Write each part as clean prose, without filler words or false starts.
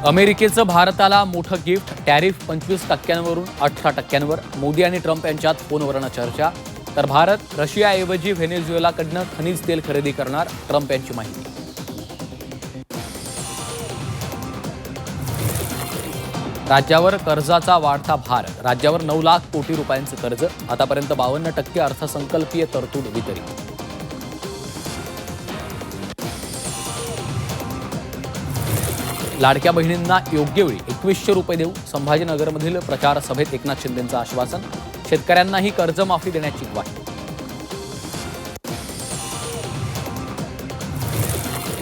अमेरिकेचं भारताला मोठं गिफ्ट, टॅरिफ 25%वरून 18%वर. मोदी आणि ट्रम्प यांच्यात फोनवरनं चर्चा. तर भारत रशियाऐवजी व्हेनेझुएलाकडनं खनिज तेल खरेदी करणार, ट्रम्प यांची माहिती. राज्यावर कर्जाचा वाढता भार. राज्यावर 9 लाख कोटी रुपयांचं कर्ज. आतापर्यंत 52% अर्थसंकल्पीय तरतूद वितरित. लाडक्या बहिणींना योग्य वेळी 2100 रुपये देऊ. संभाजीनगरमधील प्रचार सभेत एकनाथ शिंदेंचं आश्वासन. शेतकऱ्यांनाही कर्जमाफी देण्याची ग्वाही.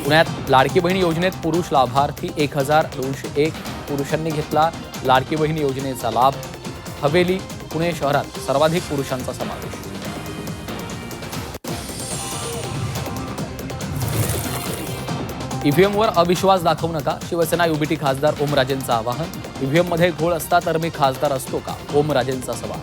पुण्यात लाडकी बहीण योजनेत पुरुष लाभार्थी 1201 पुरुषांनी घेतला लाडकी बहीण योजनेचा लाभ. हवेली, पुणे शहरात सर्वाधिक पुरुषांचा समावेश. ईव्हीएमवर अविश्वास दाखवू नका. शिवसेना युबीटी खासदार ओमराजेंचं आवाहन. ईव्हीएममध्ये घोळ असता तर मी खासदार असतो का? ओमराजेंचा सवाल.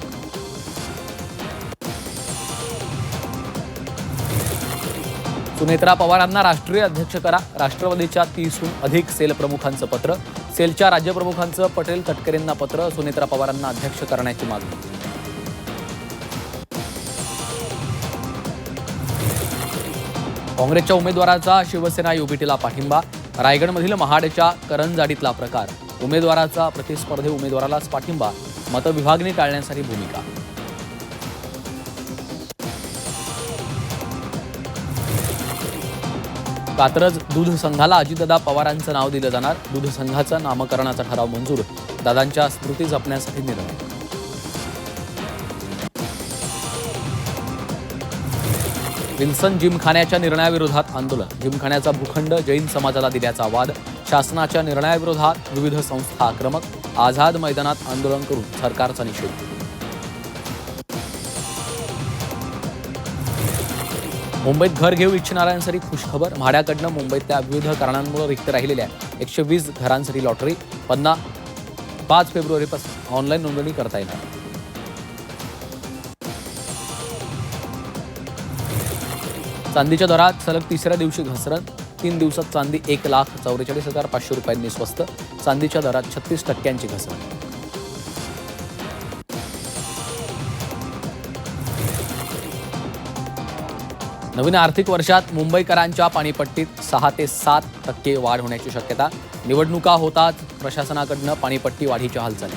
सुनेत्रा पवारांना राष्ट्रीय अध्यक्ष करा. राष्ट्रवादीच्या 30हून अधिक सेल प्रमुखांचं पत्र. सेलच्या राज्यप्रमुखांचं पटेल तटकरेंना पत्र. सुनेत्रा पवारांना अध्यक्ष करण्याची मागणी. काँग्रेसच्या उमेदवाराचा शिवसेना युबीटीला पाठिंबा. रायगडमधील महाडच्या करंजाडीतला प्रकार. उमेदवाराचा प्रतिस्पर्धी उमेदवारालाच पाठिंबा. मतविभागणी टाळण्यासाठी भूमिका. कात्रज दूध संघाला अजितदादा पवारांचं नाव दिलं जाणार. दूध संघाचं नामकरणाचा ठराव मंजूर. दादांच्या स्मृती जपण्यासाठी निर्णय. विल्सन जिमखान्याच्या निर्णयाविरोधात आंदोलन. जिमखान्याचा भूखंड जैन समाजाला दिल्याचा वाद. शासनाच्या निर्णयाविरोधात विविध संस्था आक्रमक. आझाद मैदानात आंदोलन करून सरकारचा निषेध. मुंबईत घर घेऊ इच्छिणाऱ्यांसाठी खुशखबर. म्हाड्याकडनं मुंबईतल्या विविध कारणांमुळे रिक्त राहिलेल्या 120 घरांसाठी लॉटरी. 5 फेब्रुवारीपासून ऑनलाईन नोंदणी करता येणार. चांदीच्या दरात सलग तिसऱ्या दिवशी घसरण. 3 दिवसात चांदी 1,44,500 रुपयांनी स्वस्त. चांदीच्या दरात 36% घसरण. नवीन आर्थिक वर्षात मुंबईकरांच्या पाणीपट्टीत 6 ते 7% वाढ होण्याची शक्यता. निवडणुका होताच प्रशासनाकडनं पाणीपट्टी वाढीच्या हालचाली.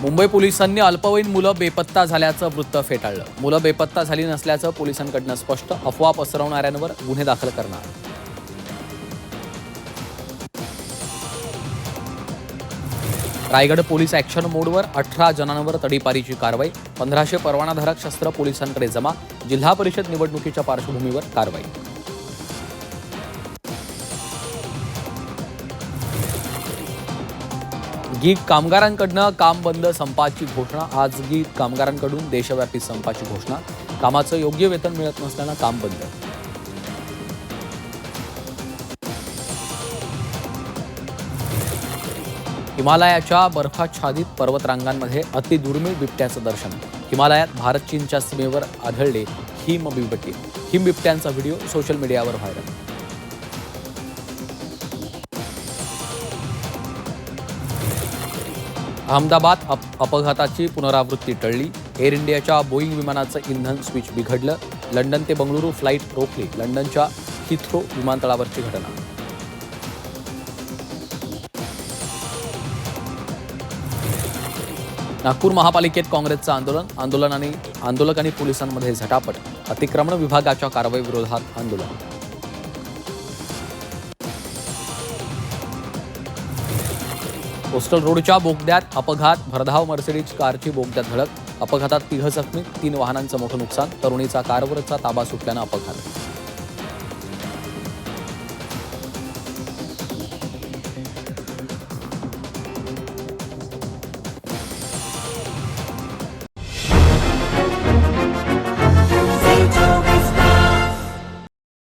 मुंबई पोलिसांनी अल्पवयीन मुलं बेपत्ता झाल्याचं वृत्त फेटाळलं. मुलं बेपत्ता झाली नसल्याचं पोलिसांकडनं स्पष्ट. अफवा पसरवणाऱ्यांवर गुन्हे दाखल करणार. रायगड पोलीस ॲक्शन मोडवर. 18 जणांवर तडीपारीची कारवाई. 1500 परवानाधारक शस्त्र पोलिसांकडे जमा. जिल्हा परिषद निवडणुकीच्या पार्श्वभूमीवर कारवाई. गीग कामगारांकडनं काम बंद संपाची घोषणा. आज गीग कामगारांकडून देशव्यापी संपाची घोषणा. कामाचं योग्य वेतन मिळत नसल्यानं काम बंद. हिमालयाच्या बर्फाच्छादित पर्वतरांगांमध्ये अतिदुर्मिळ बिबट्याचं दर्शन. हिमालयात भारत चीनच्या सीमेवर आढळले हिमबिबटे. हिमबिबट्यांचा व्हिडिओ सोशल मीडियावर व्हायरल. अहमदाबाद अपघाताची पुनरावृत्ती टळली. एअर इंडियाच्या बोईंग विमानाचं इंधन स्विच बिघडलं. लंडन ते बंगळुरू फ्लाईट रोखली. लंडनच्या हिथ्रो विमानतळावरची घटना. नागपूर महापालिकेत काँग्रेसचं आंदोलन. आंदोलक आणि पोलिसांमध्ये झटापट. अतिक्रमण विभागाच्या कारवाईविरोधात आंदोलन. कोस्टल रोडच्या बोगद्यात अपघात. भरधाव मर्सिडीज कारची बोगद्यात धडक. अपघातात 3 जखमी. 3 वाहनांचं मोठं नुकसान. तरुणीचा कारवरचा ताबा सुटल्यानं अपघात.